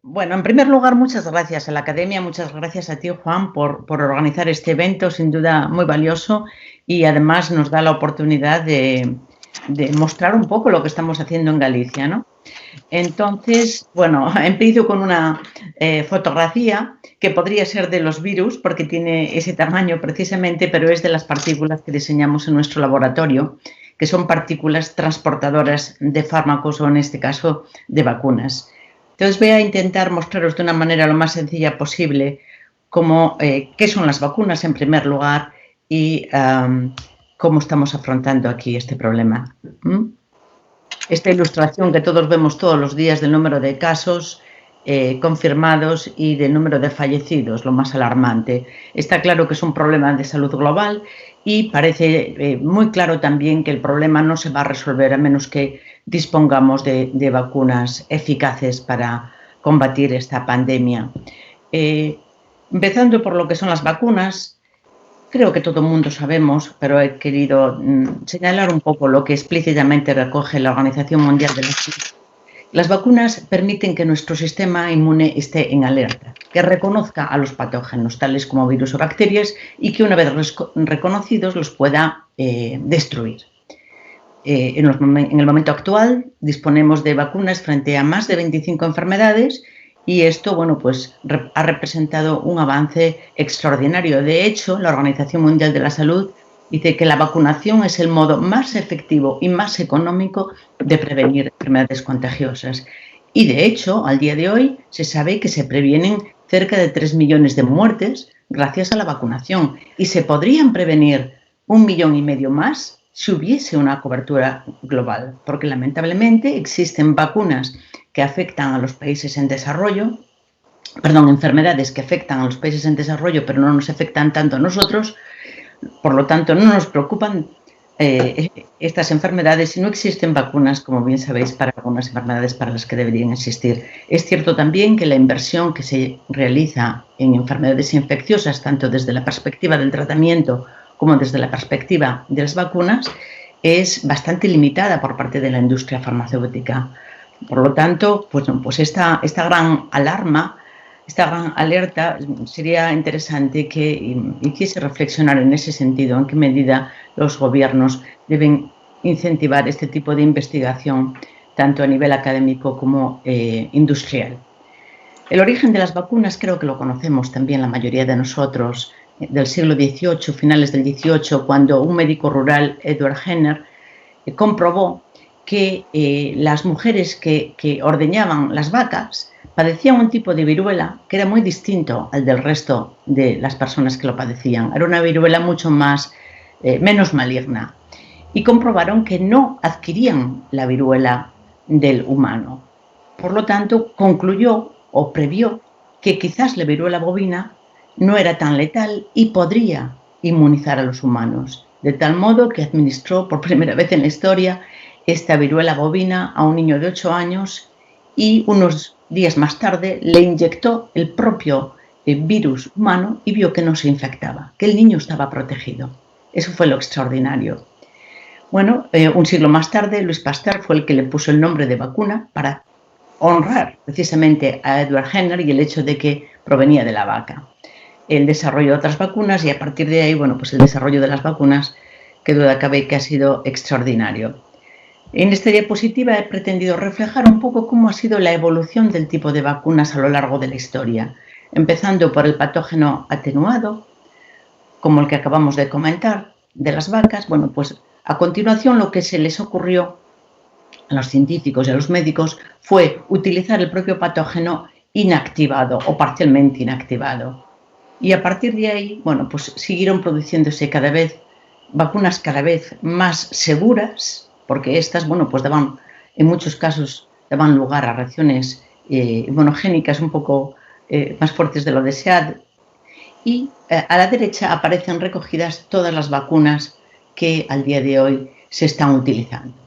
Bueno, en primer lugar, muchas gracias a la Academia, muchas gracias a ti, Juan, por organizar este evento, sin duda muy valioso, y además nos da la oportunidad de mostrar un poco lo que estamos haciendo en Galicia, ¿no? Entonces, bueno, empiezo con una fotografía que podría ser de los virus, porque tiene ese tamaño precisamente, pero es de las partículas que diseñamos en nuestro laboratorio, que son partículas transportadoras de fármacos o, en este caso, de vacunas. Entonces voy a intentar mostraros de una manera lo más sencilla posible qué son las vacunas en primer lugar y cómo estamos afrontando aquí este problema. Esta ilustración que todos vemos todos los días del número de casos confirmados y del número de fallecidos, lo más alarmante. Está claro que es un problema de salud global y parece muy claro también que el problema no se va a resolver a menos que dispongamos de vacunas eficaces para combatir esta pandemia. Empezando por lo que son las vacunas, creo que todo el mundo sabemos, pero he querido señalar un poco lo que explícitamente recoge la Organización Mundial de la Salud. Las vacunas permiten que nuestro sistema inmune esté en alerta, que reconozca a los patógenos, tales como virus o bacterias, y que una vez reconocidos los pueda destruir. En el momento actual disponemos de vacunas frente a más de 25 enfermedades y esto, bueno, pues ha representado un avance extraordinario. De hecho, la Organización Mundial de la Salud dice que la vacunación es el modo más efectivo y más económico de prevenir enfermedades contagiosas. Y de hecho, al día de hoy se sabe que se previenen cerca de 3 millones de muertes gracias a la vacunación y se podrían prevenir 1,5 millones más si hubiese una cobertura global, porque lamentablemente existen vacunas que afectan a los países en desarrollo, enfermedades que afectan a los países en desarrollo, pero no nos afectan tanto a nosotros, por lo tanto no nos preocupan estas enfermedades y no existen vacunas, como bien sabéis, para algunas enfermedades para las que deberían existir. Es cierto también que la inversión que se realiza en enfermedades infecciosas, tanto desde la perspectiva del tratamiento como desde la perspectiva de las vacunas, es bastante limitada por parte de la industria farmacéutica. Por lo tanto, pues esta gran alarma, esta gran alerta, sería interesante que hiciese reflexionar en ese sentido, en qué medida los gobiernos deben incentivar este tipo de investigación, tanto a nivel académico como industrial. El origen de las vacunas creo que lo conocemos también la mayoría de nosotros, del siglo XVIII, finales del XVIII, cuando un médico rural, Edward Jenner, comprobó que las mujeres que ordeñaban las vacas padecían un tipo de viruela que era muy distinto al del resto de las personas que lo padecían. Era una viruela mucho menos maligna. Y comprobaron que no adquirían la viruela del humano. Por lo tanto, concluyó o previó que quizás la viruela bovina no era tan letal y podría inmunizar a los humanos, de tal modo que administró por primera vez en la historia esta viruela bovina a un niño de 8 años y unos días más tarde le inyectó el propio virus humano y vio que no se infectaba, que el niño estaba protegido. Eso fue lo extraordinario. Bueno, un siglo más tarde, Louis Pasteur fue el que le puso el nombre de vacuna para honrar precisamente a Edward Jenner y el hecho de que provenía de la vaca. El desarrollo de otras vacunas y a partir de ahí, bueno, pues el desarrollo de las vacunas, que duda cabe que ha sido extraordinario. En esta diapositiva he pretendido reflejar un poco cómo ha sido la evolución del tipo de vacunas a lo largo de la historia, empezando por el patógeno atenuado, como el que acabamos de comentar, de las vacas. Bueno, pues a continuación lo que se les ocurrió a los científicos y a los médicos fue utilizar el propio patógeno inactivado o parcialmente inactivado. Y a partir de ahí, bueno, pues siguieron produciéndose vacunas cada vez más seguras, porque estas, bueno, pues en muchos casos daban lugar a reacciones inmunogénicas un poco más fuertes de lo deseado. Y a la derecha aparecen recogidas todas las vacunas que al día de hoy se están utilizando.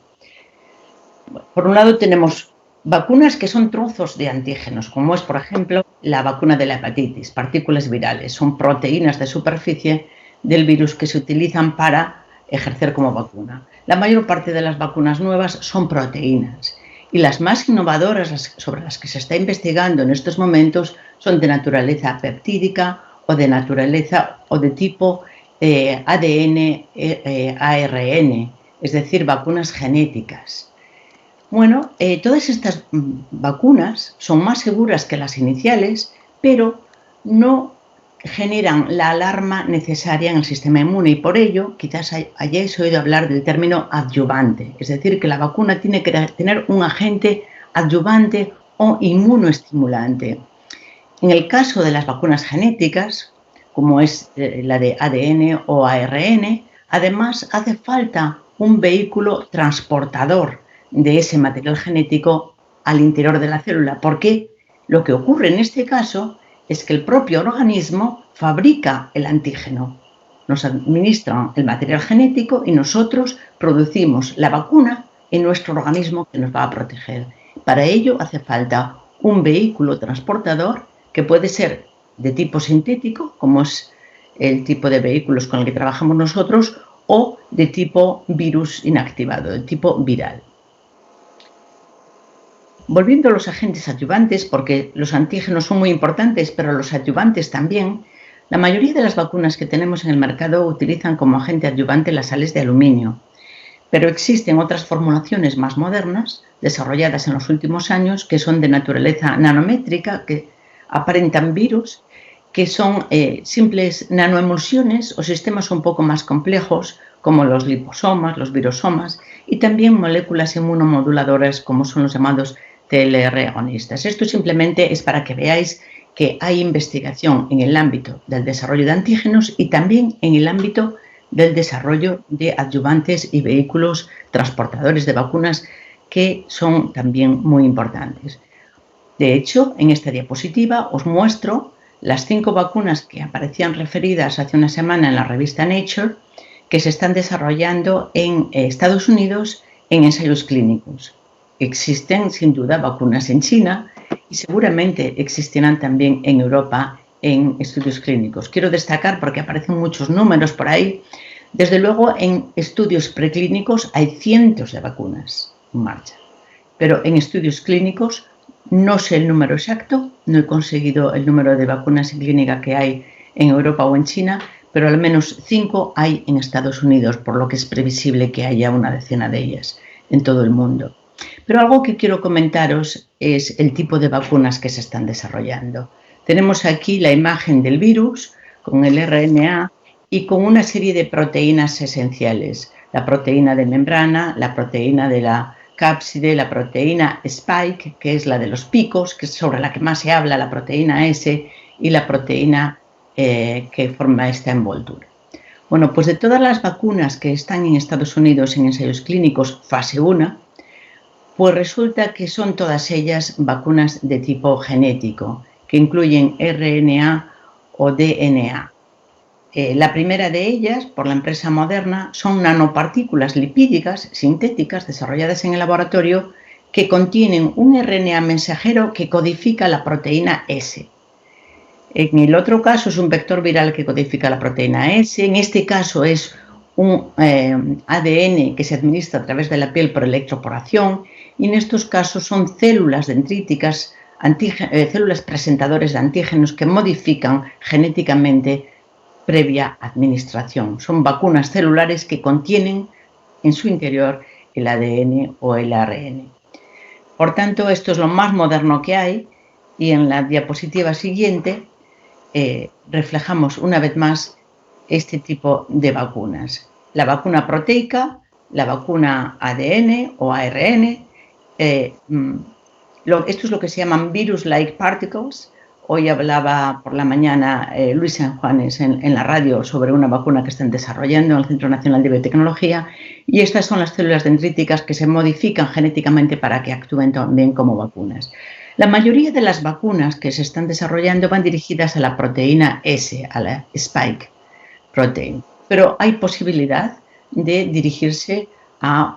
Por un lado tenemos vacunas que son trozos de antígenos, como es, por ejemplo, la vacuna de la hepatitis, partículas virales. Son proteínas de superficie del virus que se utilizan para ejercer como vacuna. La mayor parte de las vacunas nuevas son proteínas Y las más innovadoras sobre las que se está investigando en estos momentos son de naturaleza peptídica o de naturaleza o de tipo ADN, ARN, es decir, vacunas genéticas. Bueno, todas estas vacunas son más seguras que las iniciales, pero no generan la alarma necesaria en el sistema inmune y por ello quizás hayáis oído hablar del término adyuvante, es decir, que la vacuna tiene que tener un agente adyuvante o inmunoestimulante. En el caso de las vacunas genéticas, como es la de ADN o ARN, además hace falta un vehículo transportador de ese material genético al interior de la célula, porque lo que ocurre en este caso es que el propio organismo fabrica el antígeno. Nos administran el material genético y nosotros producimos la vacuna en nuestro organismo que nos va a proteger. Para ello hace falta un vehículo transportador que puede ser de tipo sintético, como es el tipo de vehículos con el que trabajamos nosotros, o de tipo virus inactivado, de tipo viral. Volviendo a los agentes adyuvantes, porque los antígenos son muy importantes, pero los adyuvantes también, la mayoría de las vacunas que tenemos en el mercado utilizan como agente adyuvante las sales de aluminio. Pero existen otras formulaciones más modernas, desarrolladas en los últimos años, que son de naturaleza nanométrica, que aparentan virus, que son simples nanoemulsiones o sistemas un poco más complejos, como los liposomas, los virosomas, y también moléculas inmunomoduladoras, como son los llamados TLR agonistas. Esto simplemente es para que veáis que hay investigación en el ámbito del desarrollo de antígenos y también en el ámbito del desarrollo de adyuvantes y vehículos transportadores de vacunas que son también muy importantes. De hecho, en esta diapositiva os muestro las 5 vacunas que aparecían referidas hace una semana en la revista Nature que se están desarrollando en Estados Unidos en ensayos clínicos. Existen sin duda vacunas en China y seguramente existirán también en Europa en estudios clínicos. Quiero destacar, porque aparecen muchos números por ahí, desde luego en estudios preclínicos hay cientos de vacunas en marcha, pero en estudios clínicos no sé el número exacto, no he conseguido el número de vacunas en clínica que hay en Europa o en China, pero al menos 5 hay en Estados Unidos, por lo que es previsible que haya una decena de ellas en todo el mundo. Pero algo que quiero comentaros es el tipo de vacunas que se están desarrollando. Tenemos aquí la imagen del virus con el RNA y con una serie de proteínas esenciales. La proteína de membrana, la proteína de la cápside, la proteína spike, que es la de los picos, que es sobre la que más se habla, la proteína S, y la proteína que forma esta envoltura. Bueno, pues de todas las vacunas que están en Estados Unidos en ensayos clínicos fase 1, pues resulta que son todas ellas vacunas de tipo genético, que incluyen RNA o DNA. La primera de ellas, por la empresa Moderna, son nanopartículas lipídicas sintéticas desarrolladas en el laboratorio que contienen un RNA mensajero que codifica la proteína S. En el otro caso es un vector viral que codifica la proteína S. En este caso es un ADN que se administra a través de la piel por electroporación. Y en estos casos son células dendríticas, células presentadoras de antígenos que modifican genéticamente previa administración. Son vacunas celulares que contienen en su interior el ADN o el ARN. Por tanto, esto es lo más moderno que hay y en la diapositiva siguiente reflejamos una vez más este tipo de vacunas. La vacuna proteica, la vacuna ADN o ARN. Esto es lo que se llaman virus-like particles. Hoy hablaba por la mañana Luis San Juanes en la radio sobre una vacuna que están desarrollando en el Centro Nacional de Biotecnología y estas son las células dendríticas que se modifican genéticamente para que actúen también como vacunas. La mayoría de las vacunas que se están desarrollando van dirigidas a la proteína S, a la spike protein, pero hay posibilidad de dirigirse a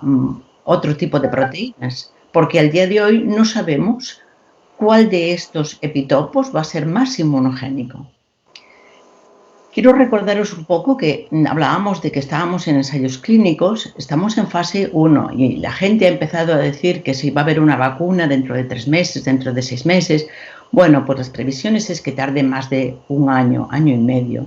otro tipo de proteínas, porque al día de hoy no sabemos cuál de estos epitopos va a ser más inmunogénico. Quiero recordaros un poco que hablábamos de que estábamos en ensayos clínicos, estamos en fase 1 y la gente ha empezado a decir que si va a haber una vacuna dentro de 3 meses, dentro de 6 meses. Bueno, pues las previsiones es que tarde más de un año, año y medio,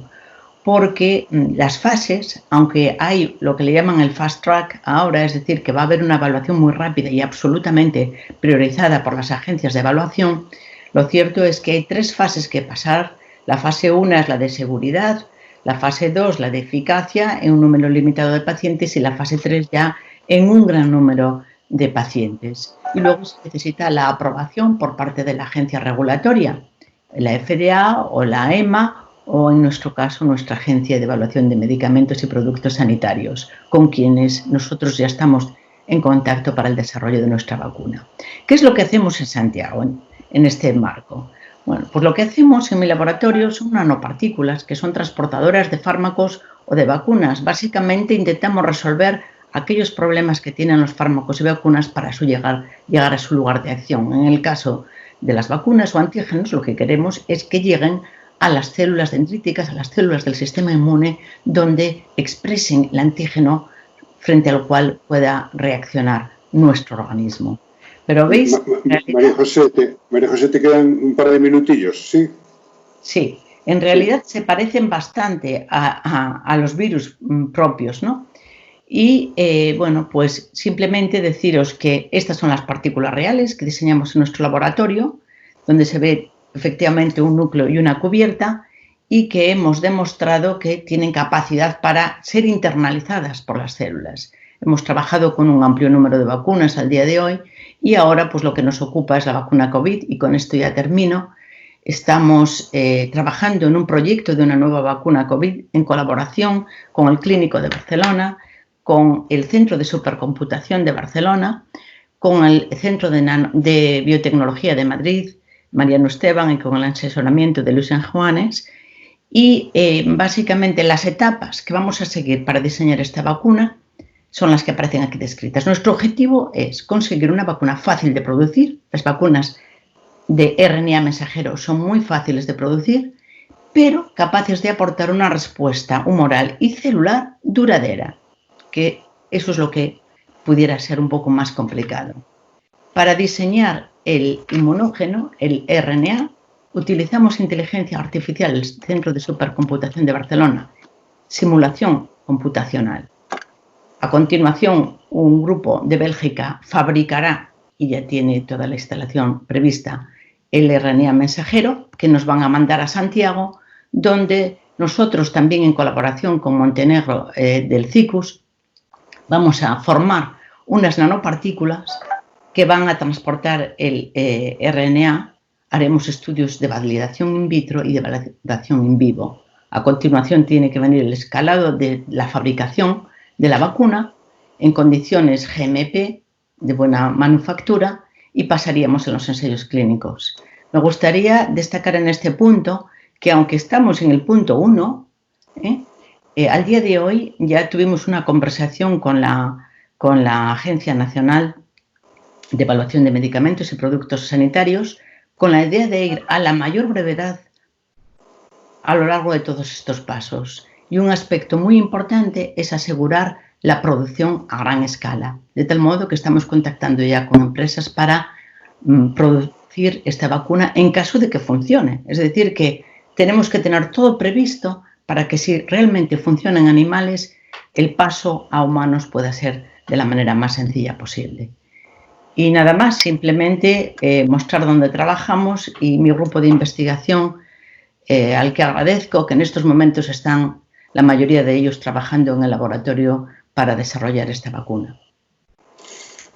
porque las fases, aunque hay lo que le llaman el fast track ahora, es decir, que va a haber una evaluación muy rápida y absolutamente priorizada por las agencias de evaluación, lo cierto es que hay 3 fases que pasar. La fase 1 es la de seguridad, la fase 2 la de eficacia en un número limitado de pacientes y la fase 3 ya en un gran número de pacientes. Y luego se necesita la aprobación por parte de la agencia regulatoria, la FDA o la EMA o en nuestro caso nuestra agencia de evaluación de medicamentos y productos sanitarios, con quienes nosotros ya estamos en contacto para el desarrollo de nuestra vacuna. ¿Qué es lo que hacemos en Santiago en este marco? Bueno, pues lo que hacemos en mi laboratorio son nanopartículas que son transportadoras de fármacos o de vacunas. Básicamente intentamos resolver aquellos problemas que tienen los fármacos y vacunas para llegar a su lugar de acción. En el caso de las vacunas o antígenos, lo que queremos es que lleguen a las células dendríticas, a las células del sistema inmune, donde expresen el antígeno frente al cual pueda reaccionar nuestro organismo. Pero veis, María José, te quedan un par de minutillos, ¿sí? Sí, en realidad se parecen bastante a los virus propios, ¿no? Y bueno, pues simplemente deciros que estas son las partículas reales que diseñamos en nuestro laboratorio, donde se ve efectivamente un núcleo y una cubierta y que hemos demostrado que tienen capacidad para ser internalizadas por las células. Hemos trabajado con un amplio número de vacunas al día de hoy y ahora pues lo que nos ocupa es la vacuna COVID y con esto ya termino. Estamos trabajando en un proyecto de una nueva vacuna COVID en colaboración con el Clínico de Barcelona, con el Centro de Supercomputación de Barcelona, con el Centro de Biotecnología de Madrid, Mariano Esteban, y con el asesoramiento de Luis San Juanes. Y básicamente las etapas que vamos a seguir para diseñar esta vacuna son las que aparecen aquí descritas. Nuestro objetivo es conseguir una vacuna fácil de producir. Las vacunas de RNA mensajero son muy fáciles de producir, pero capaces de aportar una respuesta humoral y celular duradera, que eso es lo que pudiera ser un poco más complicado. Para diseñar el inmunógeno, el RNA, utilizamos inteligencia artificial del Centro de Supercomputación de Barcelona, simulación computacional. A continuación, un grupo de Bélgica fabricará, y ya tiene toda la instalación prevista, el RNA mensajero que nos van a mandar a Santiago, donde nosotros también en colaboración con Montenegro del CICUS vamos a formar unas nanopartículas que van a transportar el RNA. Haremos estudios de validación in vitro y de validación in vivo. A continuación tiene que venir el escalado de la fabricación de la vacuna en condiciones GMP de buena manufactura y pasaríamos en los ensayos clínicos. Me gustaría destacar en este punto que aunque estamos en el punto 1, al día de hoy ya tuvimos una conversación con la Agencia Nacional de Evaluación de Medicamentos y Productos Sanitarios con la idea de ir a la mayor brevedad a lo largo de todos estos pasos. Y un aspecto muy importante es asegurar la producción a gran escala, de tal modo que estamos contactando ya con empresas para producir esta vacuna en caso de que funcione. Es decir, que tenemos que tener todo previsto para que si realmente funciona en animales, el paso a humanos pueda ser de la manera más sencilla posible. Y nada más, simplemente mostrar dónde trabajamos y mi grupo de investigación, al que agradezco que en estos momentos están la mayoría de ellos trabajando en el laboratorio para desarrollar esta vacuna.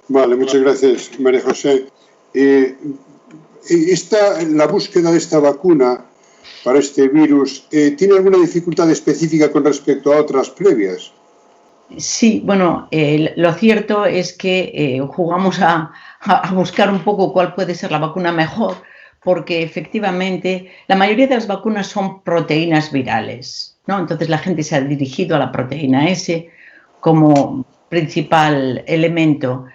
Vale, muchas gracias, María José. La búsqueda de esta vacuna para este virus, ¿tiene alguna dificultad específica con respecto a otras previas? Sí, bueno, lo cierto es que jugamos a buscar un poco cuál puede ser la vacuna mejor, porque efectivamente la mayoría de las vacunas son proteínas virales, ¿no? Entonces la gente se ha dirigido a la proteína S como principal elemento.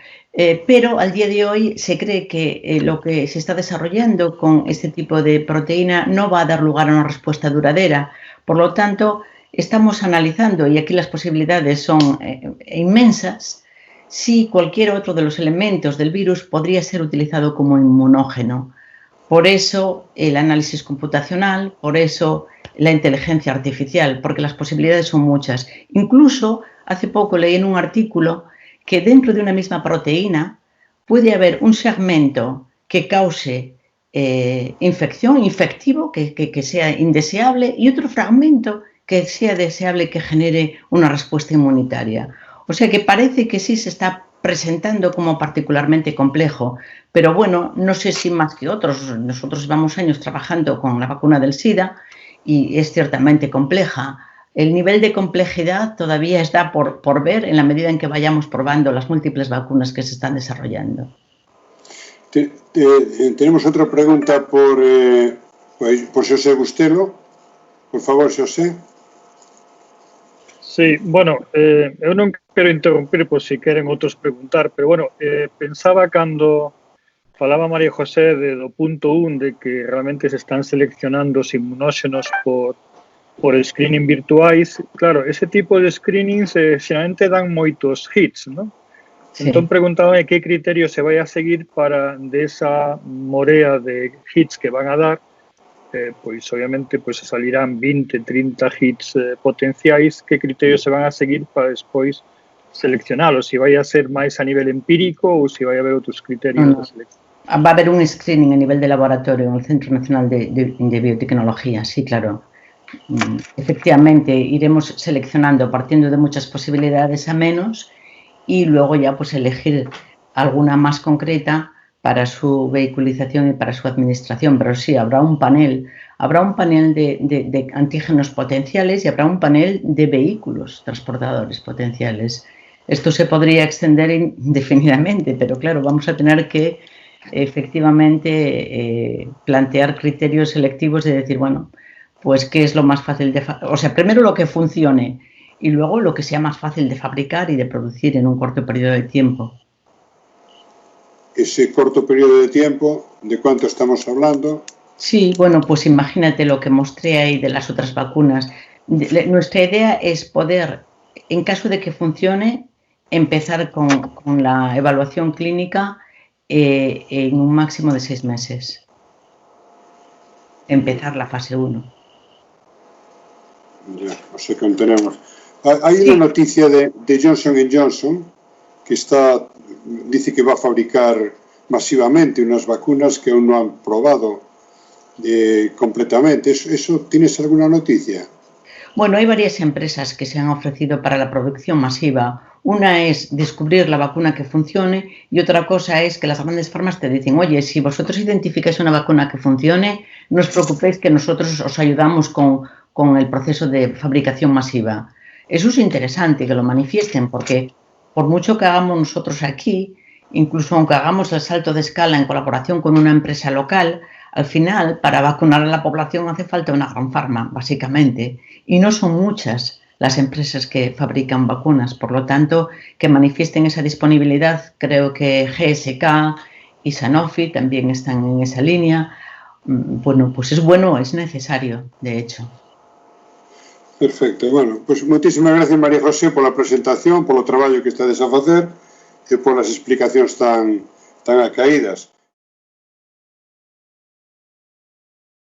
pero al día de hoy se cree que lo que se está desarrollando con este tipo de proteína no va a dar lugar a una respuesta duradera. Por lo tanto, estamos analizando, y aquí las posibilidades son inmensas, si cualquier otro de los elementos del virus podría ser utilizado como inmunógeno. Por eso el análisis computacional, por eso la inteligencia artificial, porque las posibilidades son muchas. Incluso hace poco leí en un artículo que dentro de una misma proteína puede haber un segmento que cause infección, infectivo, que sea indeseable, y otro fragmento que sea deseable, que genere una respuesta inmunitaria. O sea que parece que sí se está presentando como particularmente complejo, pero bueno, no sé si más que otros. Nosotros llevamos años trabajando con la vacuna del SIDA y es ciertamente compleja. El nivel de complejidad todavía está por ver en la medida en que vayamos probando las múltiples vacunas que se están desarrollando. Tenemos otra pregunta por Xosé Bustelo. Por favor, Xosé. Sí, bueno, eu non quero interrumpir por si queren outros preguntar, pero bueno, pensaba cando falaba María José do punto 1 de que realmente se están seleccionando os inmunóxenos por screening virtuais. Claro, ese tipo de screenings xeralmente dan moitos hits, non? Sí. Entón preguntaba que criterio se vai a seguir para desa morea de hits que van a dar, pois obviamente pois salirán 20, 30 hits potenciais, que criterios se van a seguir para despois seleccionalos, se vai a ser máis a nivel empírico ou se vai a haber outros criterios de selección. Va a haber un screening a nivel de laboratorio en el Centro Nacional de Biotecnología, sí, claro. Efectivamente, iremos seleccionando partiendo de muchas posibilidades a menos y luego ya pues elegir alguna más concreta para su vehiculización y para su administración, pero sí, habrá un panel de antígenos potenciales y habrá un panel de vehículos transportadores potenciales. Esto se podría extender indefinidamente, pero claro, vamos a tener que efectivamente plantear criterios selectivos de decir, bueno, pues qué es lo más fácil de... O sea, primero lo que funcione y luego lo que sea más fácil de fabricar y de producir en un corto periodo de tiempo. Ese corto periodo de tiempo, ¿de cuánto estamos hablando? Sí, bueno, pues imagínate lo que mostré ahí de las otras vacunas. Nuestra idea es poder, en caso de que funcione, empezar con la evaluación clínica en un máximo de 6 meses. Empezar la fase 1. Ya, o sea que tenemos. Hay una noticia de Johnson & Johnson que dice que va a fabricar masivamente unas vacunas que aún no han probado completamente. ¿Eso tienes alguna noticia? Bueno, hay varias empresas que se han ofrecido para la producción masiva. Una es descubrir la vacuna que funcione y otra cosa es que las grandes farmas te dicen, oye, si vosotros identificáis una vacuna que funcione, no os preocupéis que nosotros os ayudamos con el proceso de fabricación masiva. Eso es interesante que lo manifiesten porque por mucho que hagamos nosotros aquí, incluso aunque hagamos el salto de escala en colaboración con una empresa local, al final, para vacunar a la población hace falta una gran farma, básicamente, y no son muchas las empresas que fabrican vacunas. Por lo tanto, que manifiesten esa disponibilidad, creo que GSK y Sanofi también están en esa línea. Bueno, pues es bueno, es necesario, de hecho. Perfecto. Bueno, pues muchísimas gracias, María José, por la presentación, por el trabajo que estades a facer e por las explicacións tan acaídas.